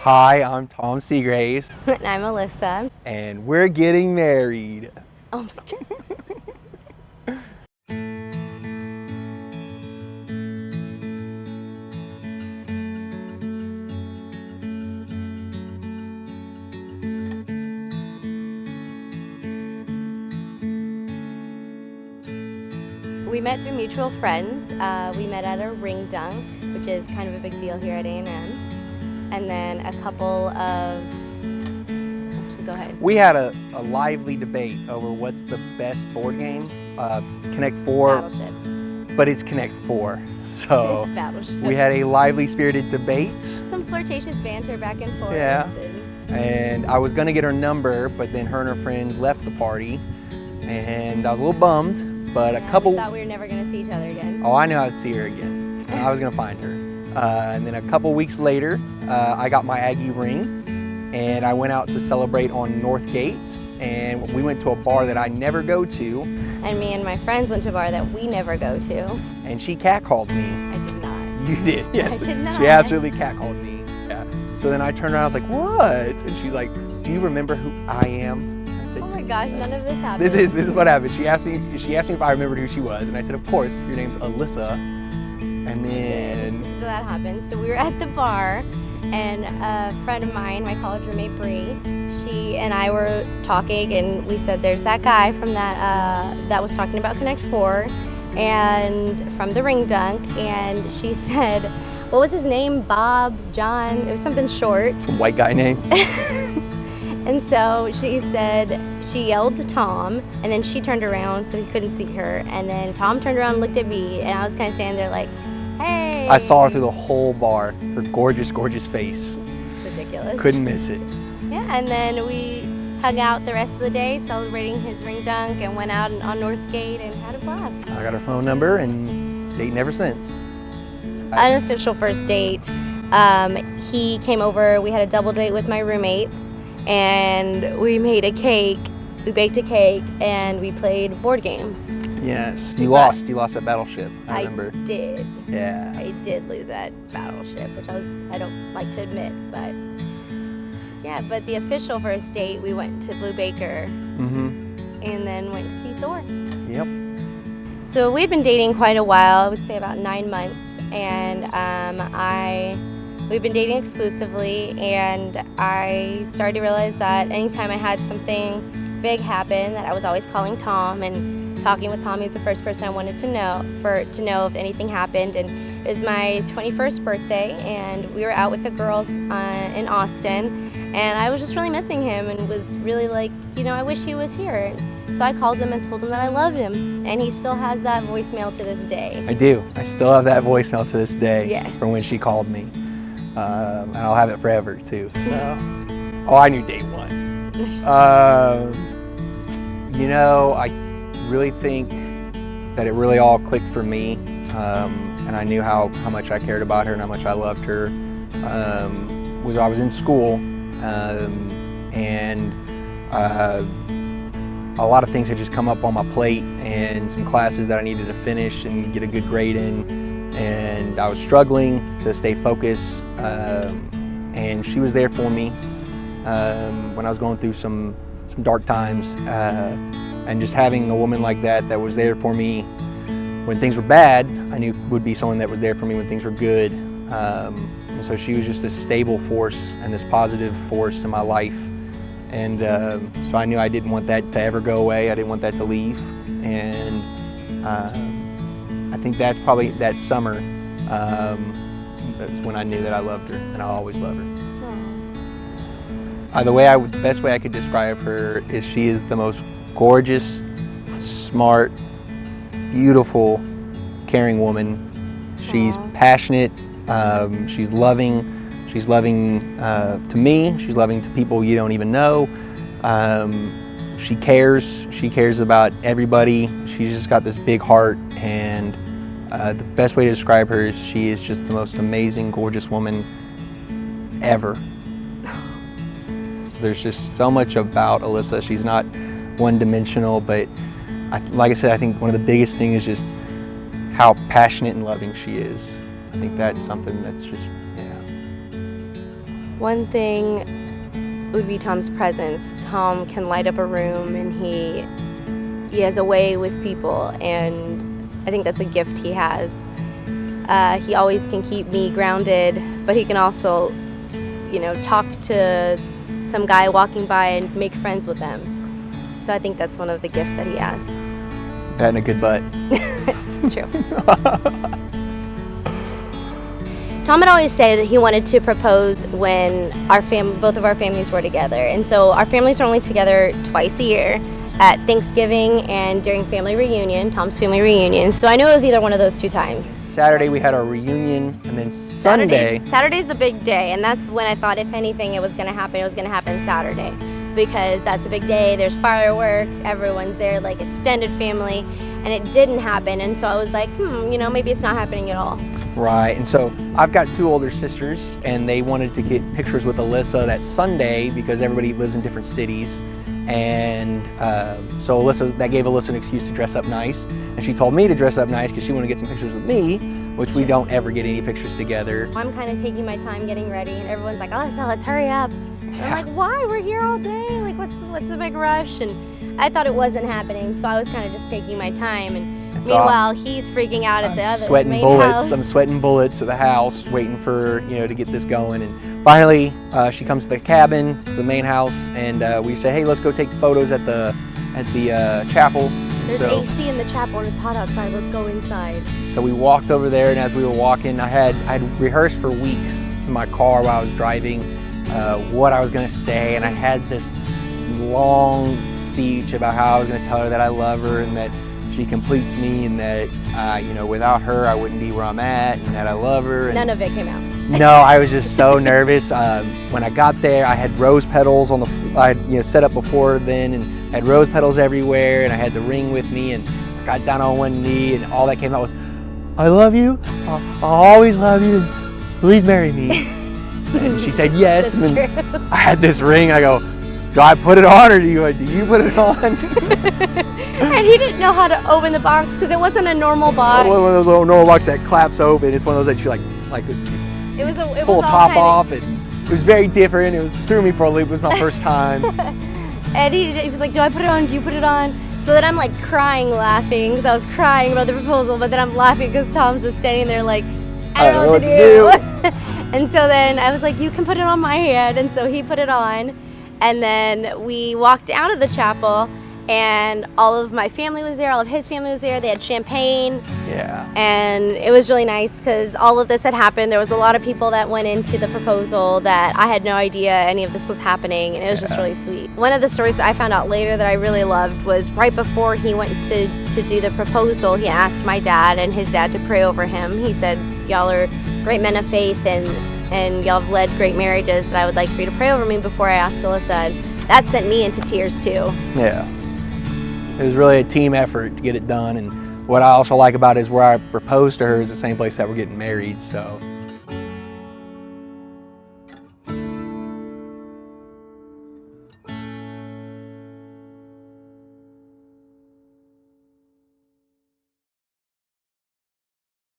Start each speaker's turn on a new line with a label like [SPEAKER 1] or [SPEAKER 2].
[SPEAKER 1] Hi, I'm Tom Seagraves.
[SPEAKER 2] And I'm Alyssa.
[SPEAKER 1] And we're getting married.
[SPEAKER 2] Oh my God. We met through mutual friends. We met at a ring dunk, which is kind of a big deal here at A&M. And then a couple of, actually go ahead.
[SPEAKER 1] We had a lively debate over what's the best board game. Connect 4,
[SPEAKER 2] Battleship.
[SPEAKER 1] but it's Connect 4. So
[SPEAKER 2] It's Battleship.
[SPEAKER 1] we had a lively spirited debate.
[SPEAKER 2] Some flirtatious banter back and forth.
[SPEAKER 1] Yeah. And I was gonna get her number, but then her and her friends left the party. And I was a little bummed, but
[SPEAKER 2] Yeah,
[SPEAKER 1] a couple...
[SPEAKER 2] we thought we were never gonna see each other again.
[SPEAKER 1] Oh, I knew I'd see her again. I was gonna find her. And then a couple weeks later, I got my Aggie ring, and I went out to celebrate on North Gate, and we went to a bar that I never go to.
[SPEAKER 2] And me and my friends went to a bar that we never go to.
[SPEAKER 1] And she catcalled me.
[SPEAKER 2] I did not.
[SPEAKER 1] You did, yes.
[SPEAKER 2] I did not.
[SPEAKER 1] She absolutely catcalled me. Yeah. So then I turned around, I was like, what? And she's like, do you remember who I am? I said,
[SPEAKER 2] Oh my gosh, none of this happened.
[SPEAKER 1] This is what happened. She asked me if I remembered who she was, and I said, of course, your name's Alyssa. And then...
[SPEAKER 2] So that happened. So we were at the bar, and a friend of mine, my college roommate Bree, she and I were talking, and we said, there's that guy from that was talking about Connect 4, and from the ring dunk, and she said, what was his name? Bob, John, it was something short.
[SPEAKER 1] Some white guy name.
[SPEAKER 2] And so she said, she yelled to Tom, and then she turned around so he couldn't see her, and then Tom turned around and looked at me, and I was kind of standing there like, hey.
[SPEAKER 1] I saw her through the whole bar, her gorgeous, gorgeous face.
[SPEAKER 2] Ridiculous.
[SPEAKER 1] Couldn't miss it.
[SPEAKER 2] Yeah, and then we hung out the rest of the day celebrating his ring dunk and went out on North Gate and had a blast.
[SPEAKER 1] I got her phone number and dating ever since.
[SPEAKER 2] Unofficial first date. He came over, we had a double date with my roommates, and we made a cake. We baked a cake and we played board games.
[SPEAKER 1] Yes, you lost at Battleship, I remember.
[SPEAKER 2] I did.
[SPEAKER 1] Yeah.
[SPEAKER 2] I did lose at Battleship, which I don't like to admit, but yeah, but the official first date, we went to Blue Baker and then went to see Thor.
[SPEAKER 1] Yep.
[SPEAKER 2] So we'd been dating quite a while, I would say about 9 months, and we've been dating exclusively, and I started to realize that anytime I had something big happen, that I was always calling Tom and talking with Tom. He was the first person I wanted to know if anything happened. And it was my 21st birthday, and we were out with the girls in Austin, and I was just really missing him and was really like, I wish he was here. So I called him and told him that I loved him, and he still has that voicemail to this day.
[SPEAKER 1] I do. I still have that voicemail to this day.
[SPEAKER 2] Yes.
[SPEAKER 1] From when she called me. And I'll have it forever too. So, oh, I knew day one. I really think that it really all clicked for me, and I knew how much I cared about her and how much I loved her. I was in school, and a lot of things had just come up on my plate, and some classes that I needed to finish and get a good grade in, and I was struggling to stay focused, and she was there for me when I was going through some dark times, and just having a woman like that was there for me when things were bad, I knew would be someone that was there for me when things were good. And so she was just this stable force and this positive force in my life. And so I knew I didn't want that to ever go away. I didn't want that to leave. And I think that's probably that summer, that's when I knew that I loved her, and I'll always love her. The best way I could describe her is she is the most gorgeous, smart, beautiful, caring woman. She's passionate, she's loving to me, she's loving to people you don't even know. She cares about everybody. She's just got this big heart, and the best way to describe her is she is just the most amazing, gorgeous woman ever. There's just so much about Alyssa. She's not one-dimensional, but like I said, I think one of the biggest things is just how passionate and loving she is. I think that's something that's just,
[SPEAKER 2] One thing would be Tom's presence. Tom can light up a room, and he has a way with people, and I think that's a gift he has. He always can keep me grounded, but he can also, you know, talk to some guy walking by and make friends with them. So I think that's one of the gifts that he has.
[SPEAKER 1] That and a good butt.
[SPEAKER 2] It's true. Tom had always said he wanted to propose when both of our families were together. And so our families are only together twice a year, at Thanksgiving and during family reunion, Tom's family reunion. So I knew it was either one of those 2 times.
[SPEAKER 1] Saturday we had our reunion, and then Sunday.
[SPEAKER 2] Saturday's the big day, and that's when I thought if anything it was going to happen Saturday, because that's a big day. There's fireworks, everyone's there, like extended family, and it didn't happen. And so I was like, you know, maybe it's not happening at all.
[SPEAKER 1] Right, and so I've got 2 older sisters, and they wanted to get pictures with Alyssa that Sunday because everybody lives in different cities. And so that gave Alyssa an excuse to dress up nice, and she told me to dress up nice because she wanted to get some pictures with me, which we don't ever get any pictures together.
[SPEAKER 2] I'm kind of taking my time getting ready, and everyone's like, Alyssa, let's hurry up. And I'm like, why? We're here all day. Like, what's the big rush? And I thought it wasn't happening, so I was kind of just taking my time. And meanwhile, he's freaking out at the other main house.
[SPEAKER 1] I'm sweating bullets at the house, waiting for, you know, to get this going. And finally, she comes to the cabin, the main house, and we say, hey, let's go take photos at the chapel.
[SPEAKER 2] There's AC in the chapel, and it's hot outside. Let's go inside.
[SPEAKER 1] So we walked over there, and as we were walking, I'd rehearsed for weeks in my car while I was driving what I was going to say, and I had this long speech about how I was going to tell her that I love her and that she completes me, and that you know, without her I wouldn't be where I'm at, and that I love her. And
[SPEAKER 2] none of it came out.
[SPEAKER 1] No, I was just so nervous. When I got there, I had rose petals on the. I had set up before then, and I had rose petals everywhere, and I had the ring with me, and I got down on one knee, and all that came out was, "I love you. I'll always love you. Please marry me." And she said yes, and then
[SPEAKER 2] true.
[SPEAKER 1] I had this ring, and I go, "Do I put it on, or do you put it on?"
[SPEAKER 2] And he didn't know how to open the box because it wasn't a normal box.
[SPEAKER 1] One of those little normal boxes that claps open. It's one of those that you pull the top off, and it was very different. It threw me for a loop. It was my first time.
[SPEAKER 2] And he was like, "Do I put it on? Do you put it on?" So then I'm like crying, laughing, because I was crying about the proposal, but then I'm laughing because Tom's just standing there like, I don't know what to do. And so then I was like, "You can put it on my hand," and so he put it on, and then we walked out of the chapel. And all of my family was there, all of his family was there. They had champagne.
[SPEAKER 1] Yeah.
[SPEAKER 2] And it was really nice because all of this had happened. There was a lot of people that went into the proposal that I had no idea any of this was happening, and it was just really sweet. One of the stories that I found out later that I really loved was right before he went to do the proposal, he asked my dad and his dad to pray over him. He said, "Y'all are great men of faith, and y'all have led great marriages, that I would like for you to pray over me before I ask Alyssa." And that sent me into tears too.
[SPEAKER 1] Yeah. It was really a team effort to get it done, and what I also like about it is where I proposed to her is the same place that we're getting married, so